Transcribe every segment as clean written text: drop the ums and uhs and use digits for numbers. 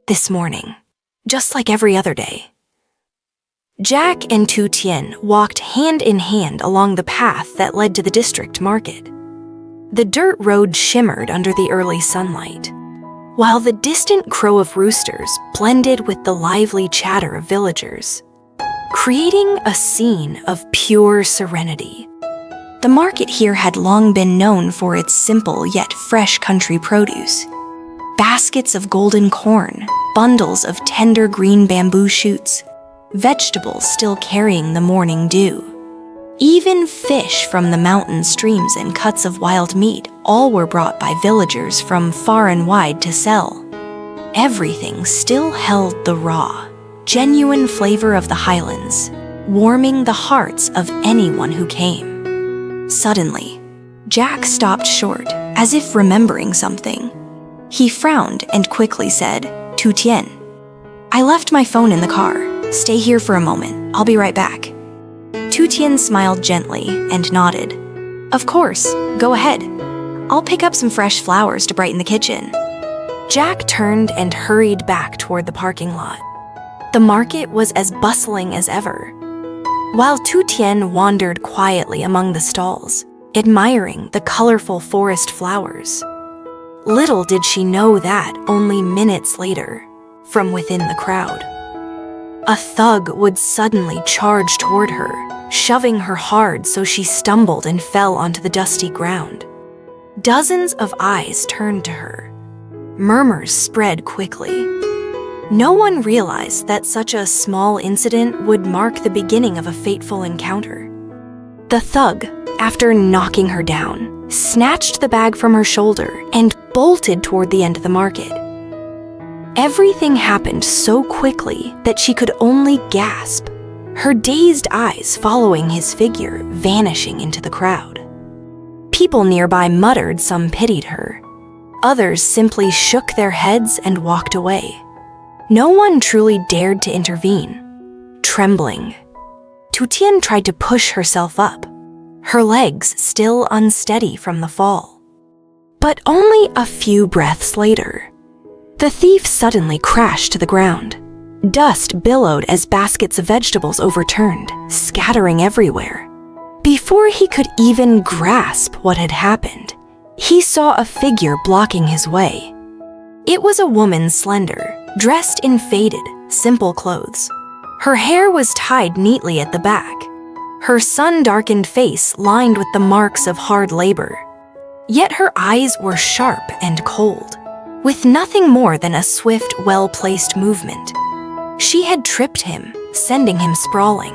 this morning, just like every other day. Jack and Lytutien walked hand in hand along the path that led to the district market. The dirt road shimmered under the early sunlight, while the distant crow of roosters blended with the lively chatter of villagers, creating a scene of pure serenity. The market here had long been known for its simple yet fresh country produce. Baskets of golden corn, bundles of tender green bamboo shoots, vegetables still carrying the morning dew. Even fish from the mountain streams and cuts of wild meat all were brought by villagers from far and wide to sell. Everything still held the raw, genuine flavor of the highlands, warming the hearts of anyone who came. Suddenly, Jack stopped short, as if remembering something. He frowned and quickly said, "Lytutien, I left my phone in the car. Stay here for a moment. I'll be right back." Lytutien smiled gently and nodded. "Of course, go ahead. I'll pick up some fresh flowers to brighten the kitchen." Jack turned and hurried back toward the parking lot. The market was as bustling as ever, while Lytutien wandered quietly among the stalls, admiring the colorful forest flowers. Little did she know that only minutes later, from within the crowd, a thug would suddenly charge toward her, shoving her hard so she stumbled and fell onto the dusty ground. Dozens of eyes turned to her. Murmurs spread quickly. No one realized that such a small incident would mark the beginning of a fateful encounter. The thug, after knocking her down, snatched the bag from her shoulder and bolted toward the end of the market. Everything happened so quickly that she could only gasp, her dazed eyes following his figure vanishing into the crowd. People nearby muttered some pitied her. Others simply shook their heads and walked away. No one truly dared to intervene. Trembling, Lytutien tried to push herself up, her legs still unsteady from the fall. But only a few breaths later, the thief suddenly crashed to the ground. Dust billowed as baskets of vegetables overturned, scattering everywhere. Before he could even grasp what had happened, he saw a figure blocking his way. It was a woman slender, dressed in faded, simple clothes. Her hair was tied neatly at the back, her sun-darkened face lined with the marks of hard labor. Yet her eyes were sharp and cold, with nothing more than a swift, well-placed movement. She had tripped him, sending him sprawling.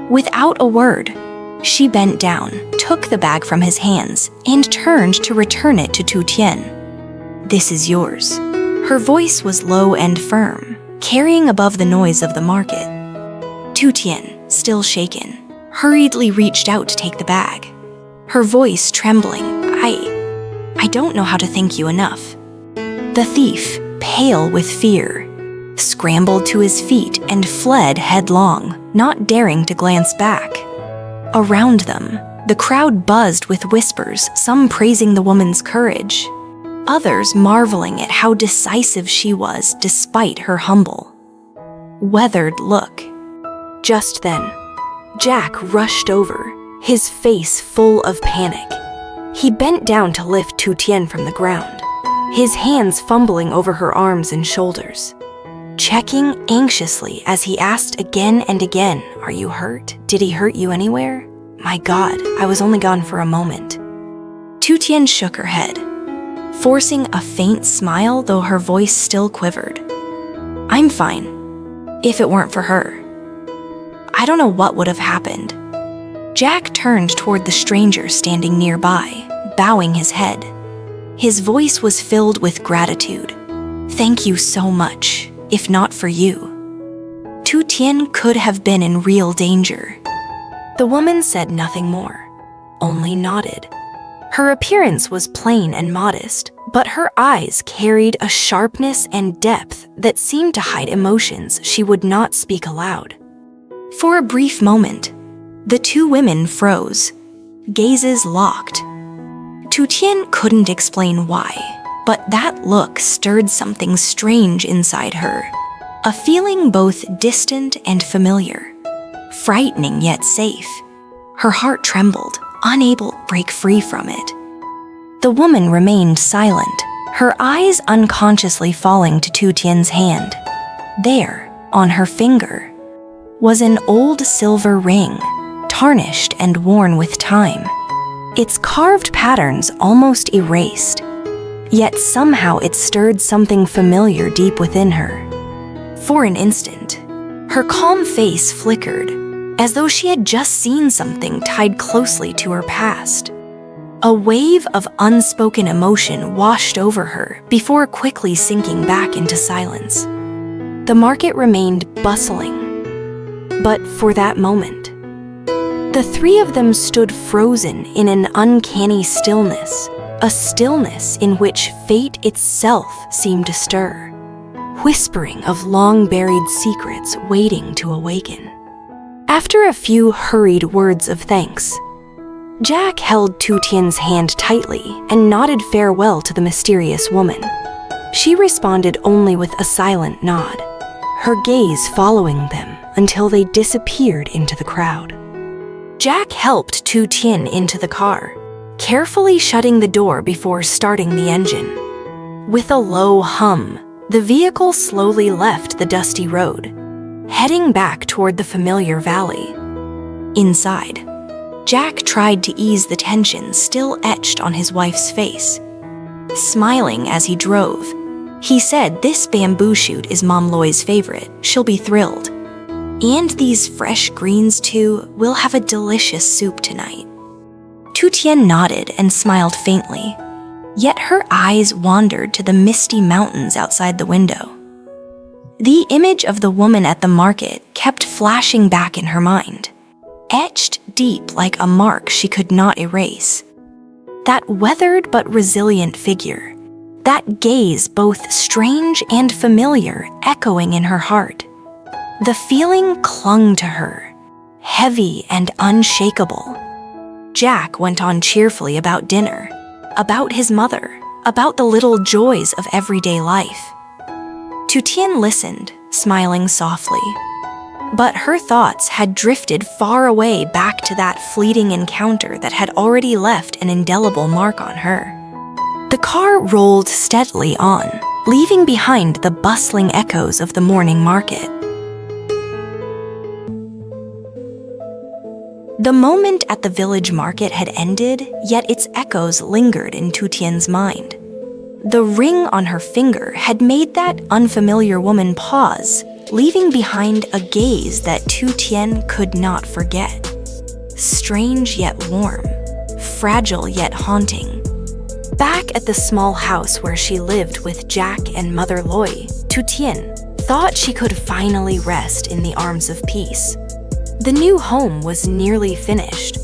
Without a word, she bent down, took the bag from his hands, and turned to return it to Lytutien. "This is yours." Her voice was low and firm, carrying above the noise of the market. Lytutien, still shaken, hurriedly reached out to take the bag, her voice trembling. I don't know how to thank you enough." The thief, pale with fear, scrambled to his feet and fled headlong, not daring to glance back. Around them, the crowd buzzed with whispers, some praising the woman's courage, others marveling at how decisive she was despite her humble, weathered look. Just then, Jack rushed over, his face full of panic. He bent down to lift Lytutien from the ground, his hands fumbling over her arms and shoulders, checking anxiously as he asked again and again, "Are you hurt? Did he hurt you anywhere? My God, I was only gone for a moment." Lytutien shook her head, forcing a faint smile though her voice still quivered. "I'm fine, if it weren't for her. I don't know what would have happened." Jack turned toward the stranger standing nearby, bowing his head. His voice was filled with gratitude. "Thank you so much. If not for you, Lytutien could have been in real danger." The woman said nothing more, only nodded. Her appearance was plain and modest, but her eyes carried a sharpness and depth that seemed to hide emotions she would not speak aloud. For a brief moment, the two women froze, gazes locked. Lytutien couldn't explain why, but that look stirred something strange inside her. A feeling both distant and familiar, frightening yet safe. Her heart trembled, unable to break free from it. The woman remained silent, her eyes unconsciously falling to Tiutien's hand. There, on her finger, was an old silver ring, tarnished and worn with time. Its carved patterns almost erased, yet somehow it stirred something familiar deep within her. For an instant, her calm face flickered, as though she had just seen something tied closely to her past. A wave of unspoken emotion washed over her before quickly sinking back into silence. The market remained bustling, but for that moment, the three of them stood frozen in an uncanny stillness, a stillness in which fate itself seemed to stir, whispering of long-buried secrets waiting to awaken. After a few hurried words of thanks, Jack held Tiutien's hand tightly and nodded farewell to the mysterious woman. She responded only with a silent nod, her gaze following them until they disappeared into the crowd. Jack helped Tiutien into the car, carefully shutting the door before starting the engine. With a low hum, the vehicle slowly left the dusty road, heading back toward the familiar valley. Inside, Jack tried to ease the tension still etched on his wife's face. Smiling as he drove, he said this bamboo shoot is Mom Loy's favorite. She'll be thrilled. And these fresh greens too. We'll have a delicious soup tonight. Tiutien nodded and smiled faintly, yet her eyes wandered to the misty mountains outside the window. The image of the woman at the market kept flashing back in her mind, etched deep like a mark she could not erase. That weathered but resilient figure, that gaze both strange and familiar echoing in her heart. The feeling clung to her, heavy and unshakable. Jack went on cheerfully about dinner, about his mother, about the little joys of everyday life. Tiutien listened, smiling softly. But her thoughts had drifted far away back to that fleeting encounter that had already left an indelible mark on her. The car rolled steadily on, leaving behind the bustling echoes of the morning market. The moment at the village market had ended, yet its echoes lingered in Tiutien's mind. The ring on her finger had made that unfamiliar woman pause, leaving behind a gaze that Tiutien could not forget. Strange yet warm, fragile yet haunting. Back at the small house where she lived with Jack and Mother Loy, Tiutien thought she could finally rest in the arms of peace. The new home was nearly finished.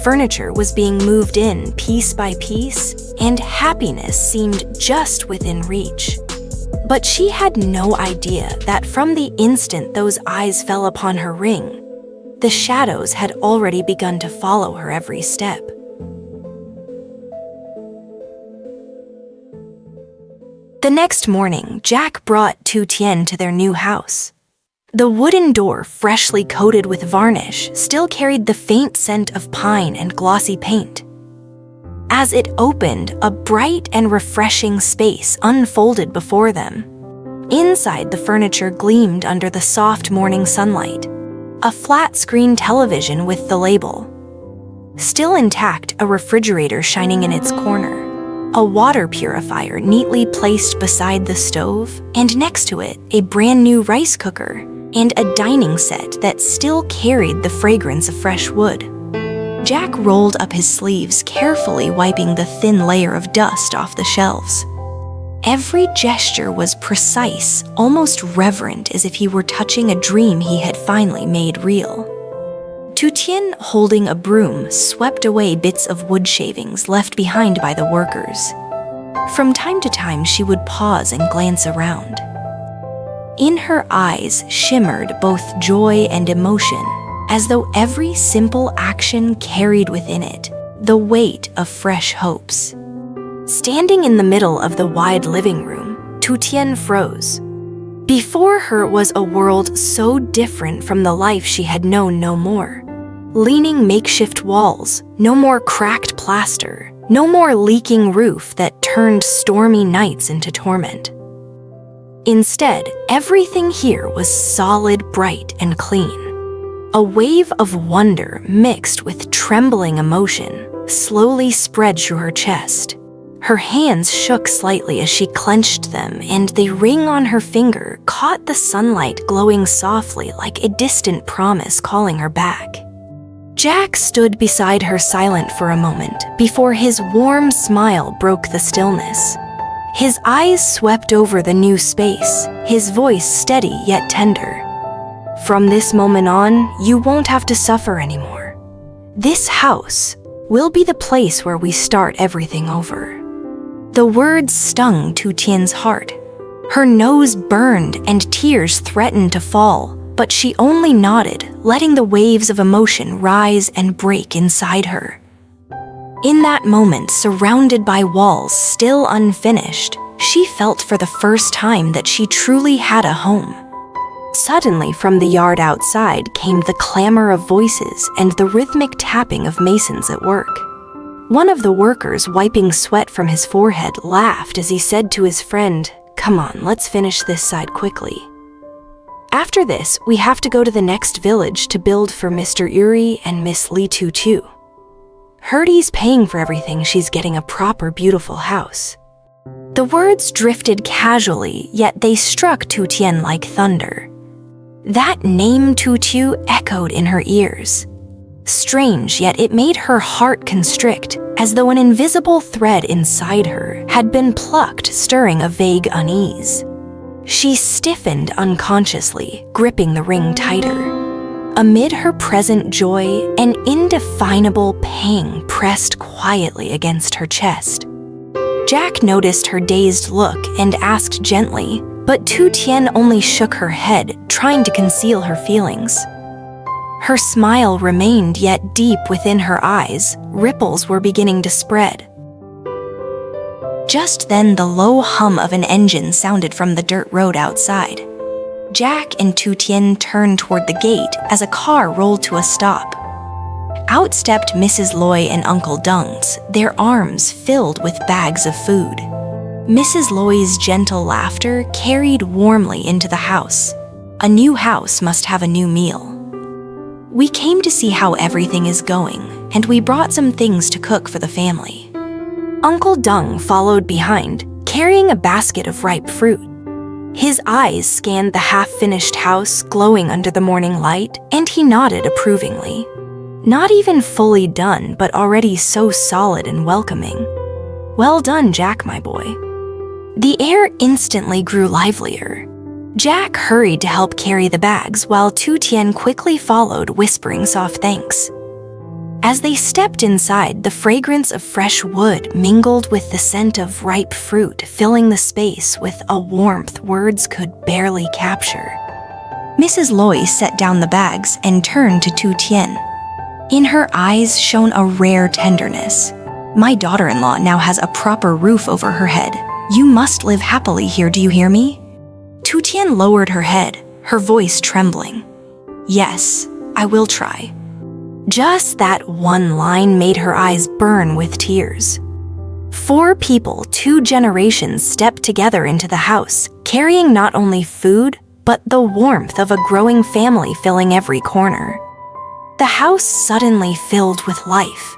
Furniture was being moved in piece by piece, and happiness seemed just within reach. But she had no idea that from the instant those eyes fell upon her ring, the shadows had already begun to follow her every step. The next morning, Jack brought Tiutien to their new house. The wooden door, freshly coated with varnish, still carried the faint scent of pine and glossy paint. As it opened, a bright and refreshing space unfolded before them. Inside, the furniture gleamed under the soft morning sunlight. A flat-screen television with the label. Still intact, a refrigerator shining in its corner. A water purifier neatly placed beside the stove, and next to it, a brand new rice cooker, and a dining set that still carried the fragrance of fresh wood. Jack rolled up his sleeves, carefully wiping the thin layer of dust off the shelves. Every gesture was precise, almost reverent, as if he were touching a dream he had finally made real. Tiutien, holding a broom, swept away bits of wood shavings left behind by the workers. From time to time, she would pause and glance around. In her eyes shimmered both joy and emotion, as though every simple action carried within it the weight of fresh hopes. Standing in the middle of the wide living room, Tieucastories froze. Before her was a world so different from the life she had known no more. Leaning makeshift walls, no more cracked plaster, no more leaking roof that turned stormy nights into torment. Instead, everything here was solid, bright, and clean. A wave of wonder mixed with trembling emotion slowly spread through her chest. Her hands shook slightly as she clenched them, and the ring on her finger caught the sunlight glowing softly like a distant promise calling her back. Jack stood beside her silent for a moment before his warm smile broke the stillness. His eyes swept over the new space, his voice steady yet tender. From this moment on, you won't have to suffer anymore. This house will be the place where we start everything over. The words stung Tieucastories' heart. Her nose burned and tears threatened to fall, but she only nodded, letting the waves of emotion rise and break inside her. In that moment, surrounded by walls still unfinished, she felt for the first time that she truly had a home. Suddenly, from the yard outside came the clamor of voices and the rhythmic tapping of masons at work. One of the workers, wiping sweat from his forehead, laughed as he said to his friend, "Come on, let's finish this side quickly. After this, we have to go to the next village to build for Mr. Uri and Miss lytutien. Herdy's paying for everything, she's getting a proper beautiful house." The words drifted casually, yet they struck Tieucastories like thunder. That name Tieucastories echoed in her ears. Strange, yet it made her heart constrict, as though an invisible thread inside her had been plucked, stirring a vague unease. She stiffened unconsciously, gripping the ring tighter. Amid her present joy, an indefinable pang pressed quietly against her chest. Jack noticed her dazed look and asked gently, but Tieucastories only shook her head, trying to conceal her feelings. Her smile remained, yet deep within her eyes, ripples were beginning to spread. Just then, the low hum of an engine sounded from the dirt road outside. Jack and Tieucastories turned toward the gate as a car rolled to a stop. Out stepped Mrs. Loy and Uncle Dungs, their arms filled with bags of food. Mrs. Loy's gentle laughter carried warmly into the house. A new house must have a new meal. "We came to see how everything is going, and we brought some things to cook for the family." Uncle Dung followed behind, carrying a basket of ripe fruit. His eyes scanned the half-finished house glowing under the morning light, and he nodded approvingly. Not even fully done, but already so solid and welcoming. "Well done, Jack, my boy." The air instantly grew livelier. Jack hurried to help carry the bags, while Tieucastories quickly followed, whispering soft thanks. As they stepped inside, the fragrance of fresh wood mingled with the scent of ripe fruit, filling the space with a warmth words could barely capture. Mrs. Loy set down the bags and turned to Tieucastories. In her eyes shone a rare tenderness. "My daughter-in-law now has a proper roof over her head. You must live happily here, do you hear me?" Tieucastories lowered her head, her voice trembling. "Yes, I will try." Just that one line made her eyes burn with tears. 4 people, 2 generations stepped together into the house, carrying not only food, but the warmth of a growing family filling every corner. The house suddenly filled with life.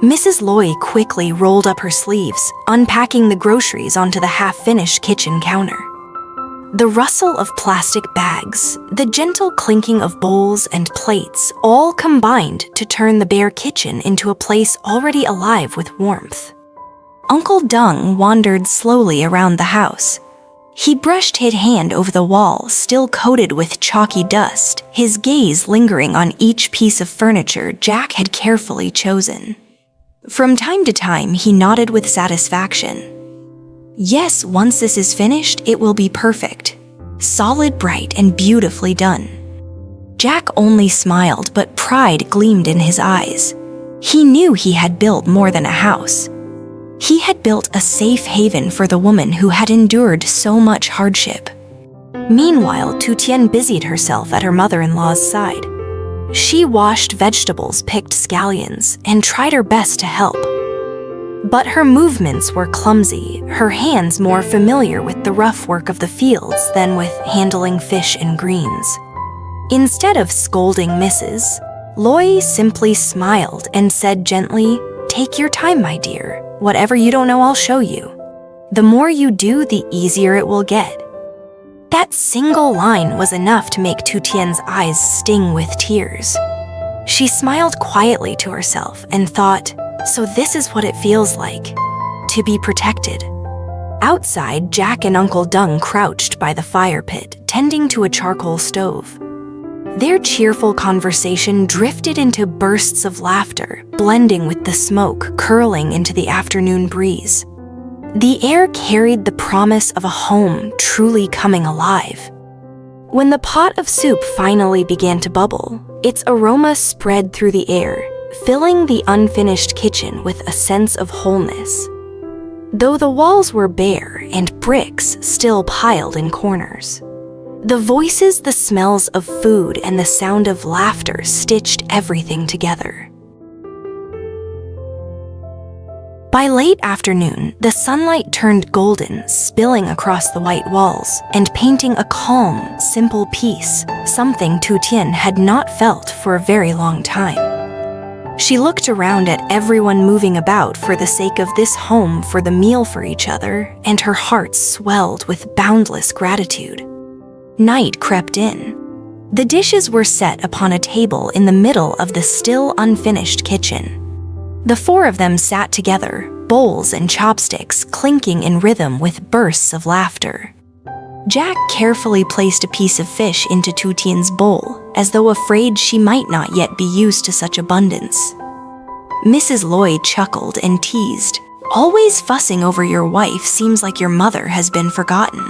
Mrs. Loy quickly rolled up her sleeves, unpacking the groceries onto the half-finished kitchen counter. The rustle of plastic bags, the gentle clinking of bowls and plates, all combined to turn the bare kitchen into a place already alive with warmth. Uncle Dung wandered slowly around the house. He brushed his hand over the wall, still coated with chalky dust, his gaze lingering on each piece of furniture Jack had carefully chosen. From time to time, he nodded with satisfaction. Yes, once this is finished, it will be perfect. Solid, bright, and beautifully done. Jack only smiled, but pride gleamed in his eyes. He knew he had built more than a house. He had built a safe haven for the woman who had endured so much hardship. Meanwhile, Tieucastories busied herself at her mother-in-law's side. She washed vegetables, picked scallions, and tried her best to help. But her movements were clumsy, her hands more familiar with the rough work of the fields than with handling fish and greens. Instead of scolding Mrs. Loy simply smiled and said gently, "Take your time, my dear. Whatever you don't know, I'll show you. The more you do, the easier it will get." That single line was enough to make Tieucastries' eyes sting with tears. She smiled quietly to herself and thought, so this is what it feels like, to be protected. Outside, Jack and Uncle Dung crouched by the fire pit, tending to a charcoal stove. Their cheerful conversation drifted into bursts of laughter, blending with the smoke curling into the afternoon breeze. The air carried the promise of a home truly coming alive. When the pot of soup finally began to bubble, its aroma spread through the air, filling the unfinished kitchen with a sense of wholeness. Though the walls were bare and bricks still piled in corners, the voices, the smells of food, and the sound of laughter stitched everything together. By late afternoon, the sunlight turned golden, spilling across the white walls and painting a calm, simple peace, something Tieucastories had not felt for a very long time. She looked around at everyone moving about for the sake of this home, for the meal for each other, and her heart swelled with boundless gratitude. Night crept in. The dishes were set upon a table in the middle of the still unfinished kitchen. The four of them sat together, bowls and chopsticks clinking in rhythm with bursts of laughter. Jack carefully placed a piece of fish into Tieucastories' bowl, as though afraid she might not yet be used to such abundance. Mrs. Loy chuckled and teased, "Always fussing over your wife seems like your mother has been forgotten."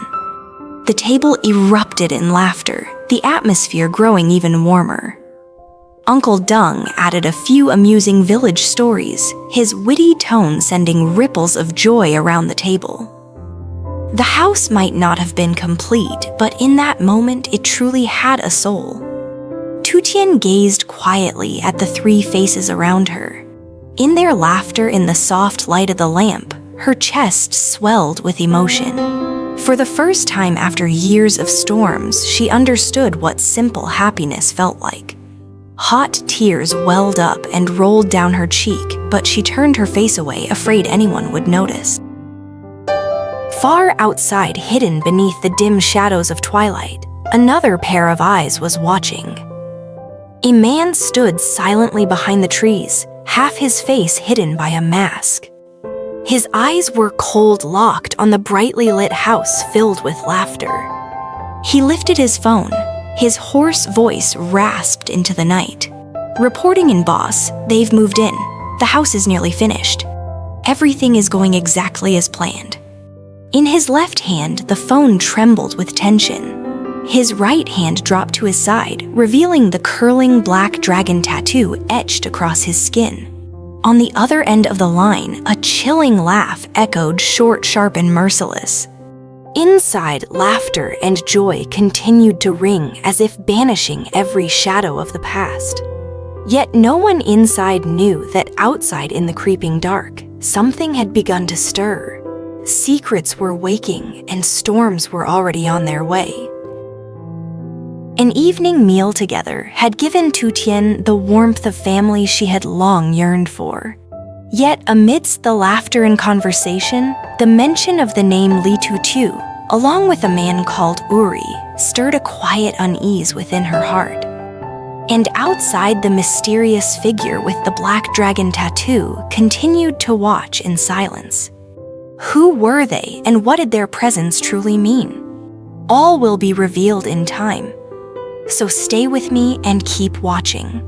The table erupted in laughter, the atmosphere growing even warmer. Uncle Dung added a few amusing village stories, his witty tone sending ripples of joy around the table. The house might not have been complete, but in that moment it truly had a soul. Tieucastories gazed quietly at the three faces around her. In their laughter, in the soft light of the lamp, her chest swelled with emotion. For the first time after years of storms, she understood what simple happiness felt like. Hot tears welled up and rolled down her cheek, but she turned her face away, afraid anyone would notice. Far outside, hidden beneath the dim shadows of twilight, another pair of eyes was watching. A man stood silently behind the trees, half his face hidden by a mask. His eyes were cold-locked on the brightly lit house filled with laughter. He lifted his phone. His hoarse voice rasped into the night. "Reporting in, boss. They've moved in. The house is nearly finished. Everything is going exactly as planned." In his left hand, the phone trembled with tension. His right hand dropped to his side, revealing the curling black dragon tattoo etched across his skin. On the other end of the line, a chilling laugh echoed, short, sharp, and merciless. Inside, laughter and joy continued to ring as if banishing every shadow of the past. Yet no one inside knew that outside in the creeping dark, something had begun to stir. Secrets were waking and storms were already on their way. An evening meal together had given Tieucastories the warmth of family she had long yearned for. Yet amidst the laughter and conversation, the mention of the name lytutien, along with a man called Uri, stirred a quiet unease within her heart. And outside, the mysterious figure with the black dragon tattoo continued to watch in silence. Who were they, and what did their presence truly mean? All will be revealed in time. So stay with me and keep watching.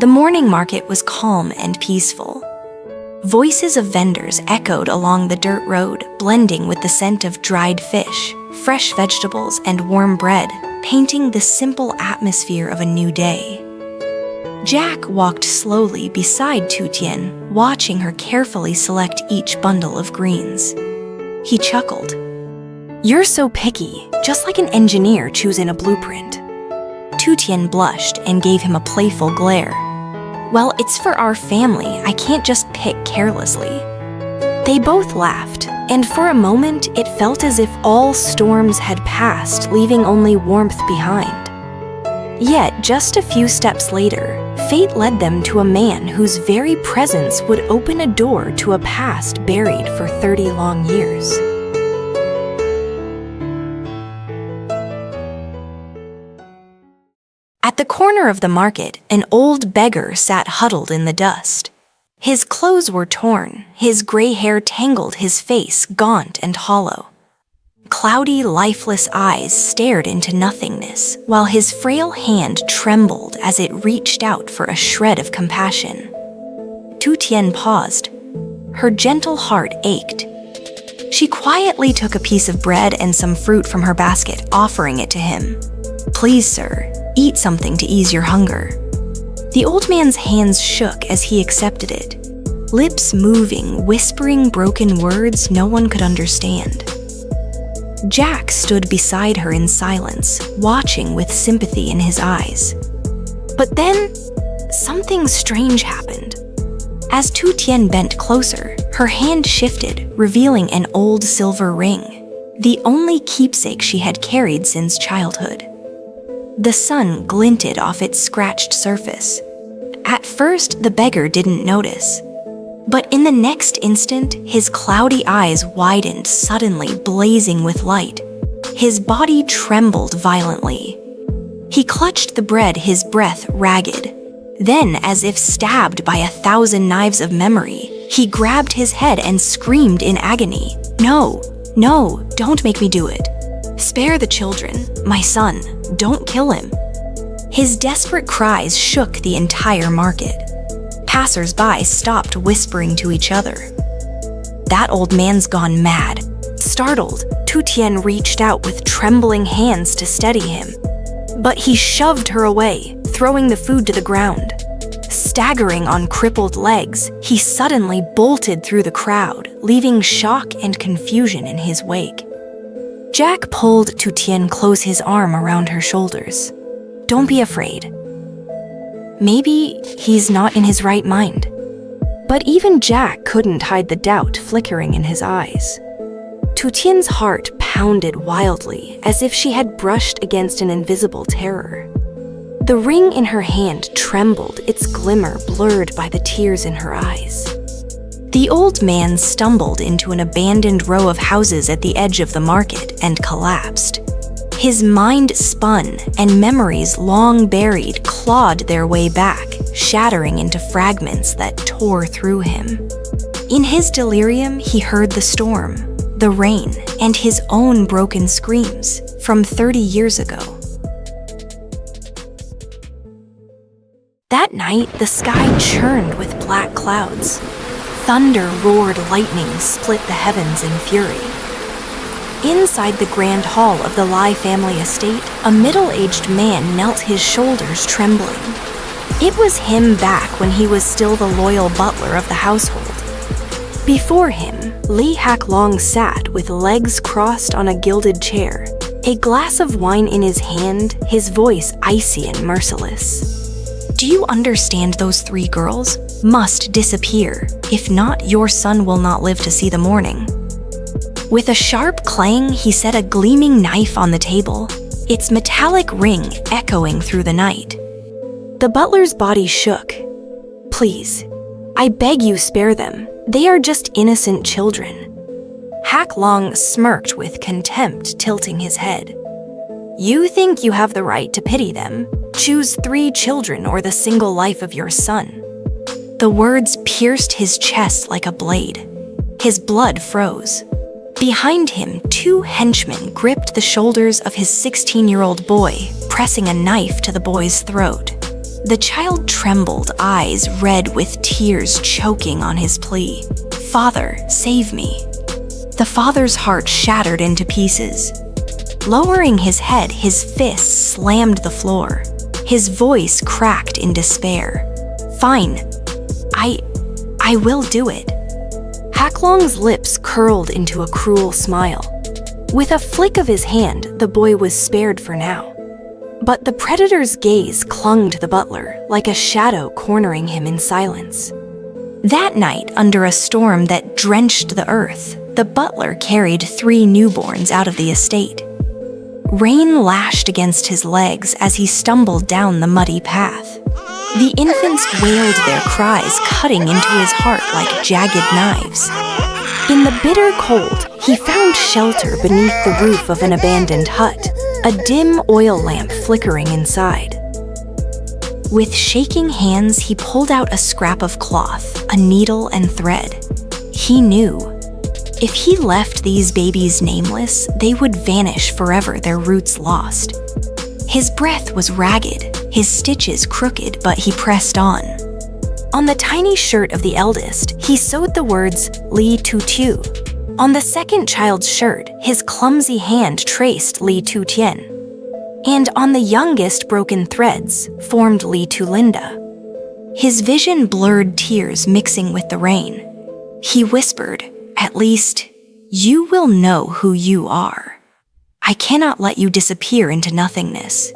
The morning market was calm and peaceful. Voices of vendors echoed along the dirt road, blending with the scent of dried fish, fresh vegetables, and warm bread, painting the simple atmosphere of a new day. Jack walked slowly beside Tieucastories, watching her carefully select each bundle of greens. He chuckled. "You're so picky, just like an engineer choosing a blueprint." Tieucastories blushed and gave him a playful glare. "Well, it's for our family. I can't just pick carelessly." They both laughed, and for a moment it felt as if all storms had passed, leaving only warmth behind. Yet, just a few steps later, fate led them to a man whose very presence would open a door to a past buried for 30 long years. At the corner of the market, an old beggar sat huddled in the dust. His clothes were torn, his gray hair tangled, his face gaunt and hollow. Cloudy, lifeless eyes stared into nothingness, while his frail hand trembled as it reached out for a shred of compassion. Tieucastories paused. Her gentle heart ached. She quietly took a piece of bread and some fruit from her basket, offering it to him. "Please, sir, eat something to ease your hunger." The old man's hands shook as he accepted it, lips moving, whispering broken words no one could understand. Jack stood beside her in silence, watching with sympathy in his eyes. But then, something strange happened. As Tieucastories bent closer, her hand shifted, revealing an old silver ring, the only keepsake she had carried since childhood. The sun glinted off its scratched surface. At first, the beggar didn't notice. But in the next instant, his cloudy eyes widened, suddenly blazing with light. His body trembled violently. He clutched the bread, his breath ragged. Then, as if stabbed by 1,000 knives of memory, he grabbed his head and screamed in agony. "No, no, don't make me do it. Spare the children, my son, don't kill him." His desperate cries shook the entire market. Passers-by stopped whispering to each other. "That old man's gone mad." Startled, Tieucastories reached out with trembling hands to steady him. But he shoved her away, throwing the food to the ground. Staggering on crippled legs, he suddenly bolted through the crowd, leaving shock and confusion in his wake. Jack pulled Tieucastories close his arm around her shoulders. "Don't be afraid. Maybe he's not in his right mind." But even Jack couldn't hide the doubt flickering in his eyes. Tieucastories' heart pounded wildly, as if she had brushed against an invisible terror. The ring in her hand trembled, its glimmer blurred by the tears in her eyes. The old man stumbled into an abandoned row of houses at the edge of the market and collapsed. His mind spun, and memories long buried clawed their way back, shattering into fragments that tore through him. In his delirium, he heard the storm, the rain, and his own broken screams from 30 years ago. That night, the sky churned with black clouds. Thunder roared, lightning split the heavens in fury. Inside the grand hall of the Lai family estate, a middle-aged man knelt, his shoulders trembling. It was him back when he was still the loyal butler of the household. Before him, Li Haklong sat with legs crossed on a gilded chair, a glass of wine in his hand, his voice icy and merciless. "Do you understand those 3 girls? Must disappear. If not, your son will not live to see the morning." With a sharp clang, he set a gleaming knife on the table, its metallic ring echoing through the night. The butler's body shook. "Please, I beg you, spare them. They are just innocent children." Haklong smirked with contempt, tilting his head. "You think you have the right to pity them? Choose 3 children or the single life of your son." The words pierced his chest like a blade. His blood froze. Behind him, 2 henchmen gripped the shoulders of his 16-year-old boy, pressing a knife to the boy's throat. The child trembled, eyes red with tears choking on his plea. "Father, save me." The father's heart shattered into pieces. Lowering his head, his fists slammed the floor. His voice cracked in despair. "Fine. I will do it." Haklong's lips curled into a cruel smile. With a flick of his hand, the boy was spared for now. But the predator's gaze clung to the butler, like a shadow cornering him in silence. That night, under a storm that drenched the earth, the butler carried 3 newborns out of the estate. Rain lashed against his legs as he stumbled down the muddy path. The infants wailed their cries, cutting into his heart like jagged knives. In the bitter cold, he found shelter beneath the roof of an abandoned hut, a dim oil lamp flickering inside. With shaking hands, he pulled out a scrap of cloth, a needle and thread. He knew, if he left these babies nameless, they would vanish forever, their roots lost. His breath was ragged, his stitches crooked, but he pressed on. On the tiny shirt of the eldest, he sewed the words lytutien. On the second child's shirt, his clumsy hand traced lytutien. And on the youngest broken threads formed lytulinda. His vision blurred, tears mixing with the rain. He whispered, "At least, you will know who you are. I cannot let you disappear into nothingness."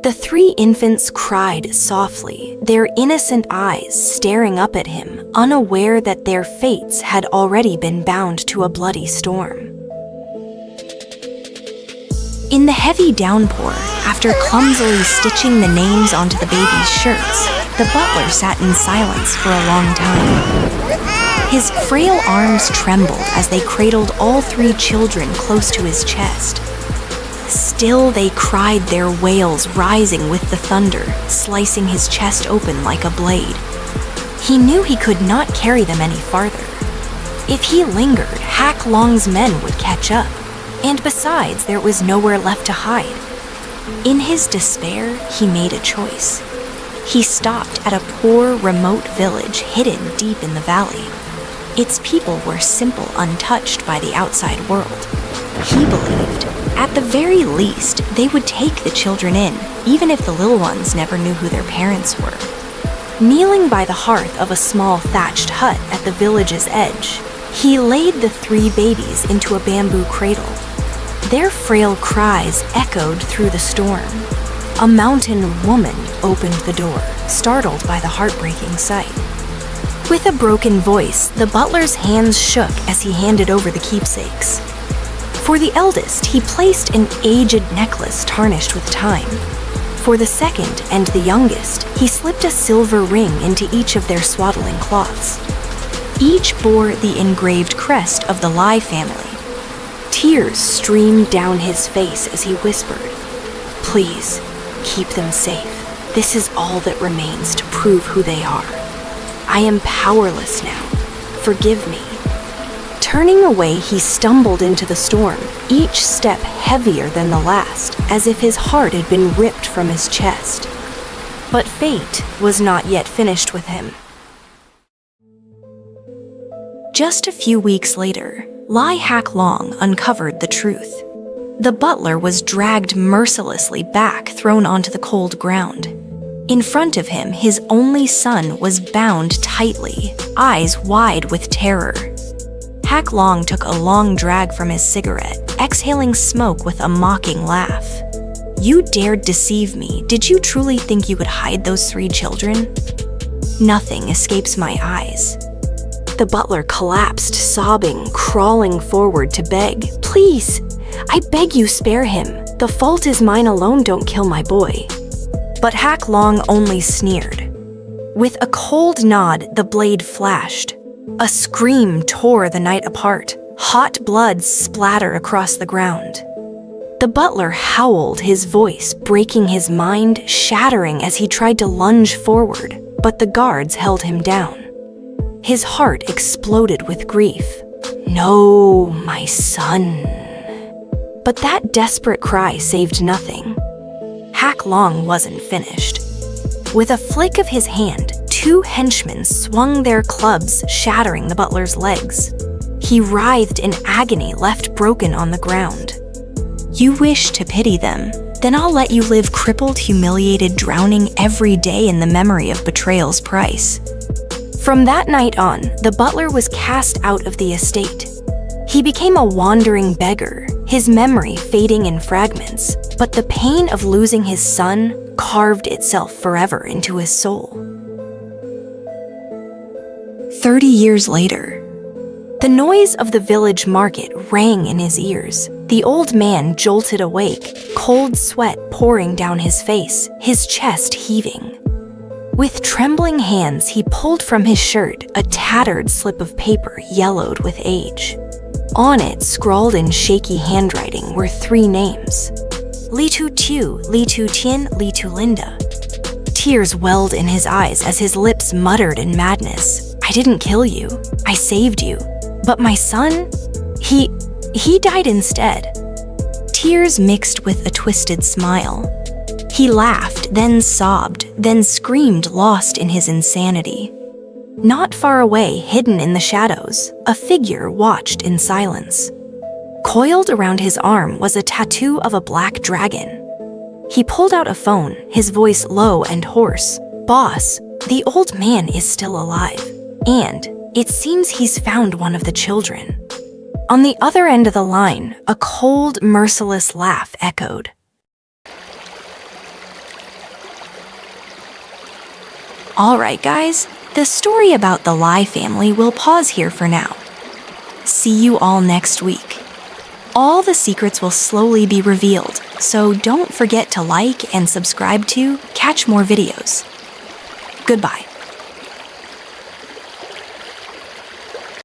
The 3 infants cried softly, their innocent eyes staring up at him, unaware that their fates had already been bound to a bloody storm. In the heavy downpour, after clumsily stitching the names onto the babies' shirts, the butler sat in silence for a long time. His frail arms trembled as they cradled all 3 children close to his chest. Still they cried, their wails rising with the thunder, slicing his chest open like a blade. He knew he could not carry them any farther. If he lingered, Haklong's men would catch up, and besides, there was nowhere left to hide. In his despair, he made a choice. He stopped at a poor, remote village hidden deep in the valley. Its people were simple, untouched by the outside world. He believed, at the very least, they would take the children in, even if the little ones never knew who their parents were. Kneeling by the hearth of a small thatched hut at the village's edge, he laid the 3 babies into a bamboo cradle. Their frail cries echoed through the storm. A mountain woman opened the door, startled by the heartbreaking sight. With a broken voice, the butler's hands shook as he handed over the keepsakes. For the eldest, he placed an aged necklace tarnished with time. For the second and the youngest, he slipped a silver ring into each of their swaddling cloths. Each bore the engraved crest of the Lai family. Tears streamed down his face as he whispered, "Please, keep them safe. This is all that remains to prove who they are. I am powerless now. Forgive me." Turning away, he stumbled into the storm, each step heavier than the last, as if his heart had been ripped from his chest. But fate was not yet finished with him. Just a few weeks later, Lai Haklong uncovered the truth. The butler was dragged mercilessly back, thrown onto the cold ground. In front of him, his only son was bound tightly, eyes wide with terror. Haklong took a long drag from his cigarette, exhaling smoke with a mocking laugh. "You dared deceive me. Did you truly think you could hide those 3 children? Nothing escapes my eyes." The butler collapsed, sobbing, crawling forward to beg, "Please, I beg you, spare him. The fault is mine alone, don't kill my boy." But Haklong only sneered. With a cold nod, the blade flashed. A scream tore the night apart, hot blood splattered across the ground. The butler howled, his voice breaking his mind, shattering as he tried to lunge forward, but the guards held him down. His heart exploded with grief. "No, my son." But that desperate cry saved nothing. Haklong wasn't finished. With a flick of his hand, 2 henchmen swung their clubs, shattering the butler's legs. He writhed in agony, left broken on the ground. You wish to pity them? Then I'll let you live crippled, humiliated, drowning every day in the memory of betrayal's price. From that night on, the butler was cast out of the estate. He became a wandering beggar, his memory fading in fragments, but the pain of losing his son carved itself forever into his soul. 30 years later, the noise of the village market rang in his ears. The old man jolted awake, cold sweat pouring down his face, his chest heaving. With trembling hands, he pulled from his shirt a tattered slip of paper yellowed with age. On it, scrawled in shaky handwriting, were 3 names: lytutien, Lytulinda. Tears welled in his eyes as his lips muttered in madness. I didn't kill you. I saved you. But my son? He died instead. Tears mixed with a twisted smile. He laughed, then sobbed, then screamed, lost in his insanity. Not far away, hidden in the shadows, a figure watched in silence. Coiled around his arm was a tattoo of a black dragon. He pulled out a phone, his voice low and hoarse. Boss, the old man is still alive, and it seems he's found one of the children. On the other end of the line, a cold, merciless laugh echoed. All right, guys, the story about the Lie family will pause here for now. See you all next week. All the secrets will slowly be revealed, so don't forget to like and subscribe to catch more videos. Goodbye.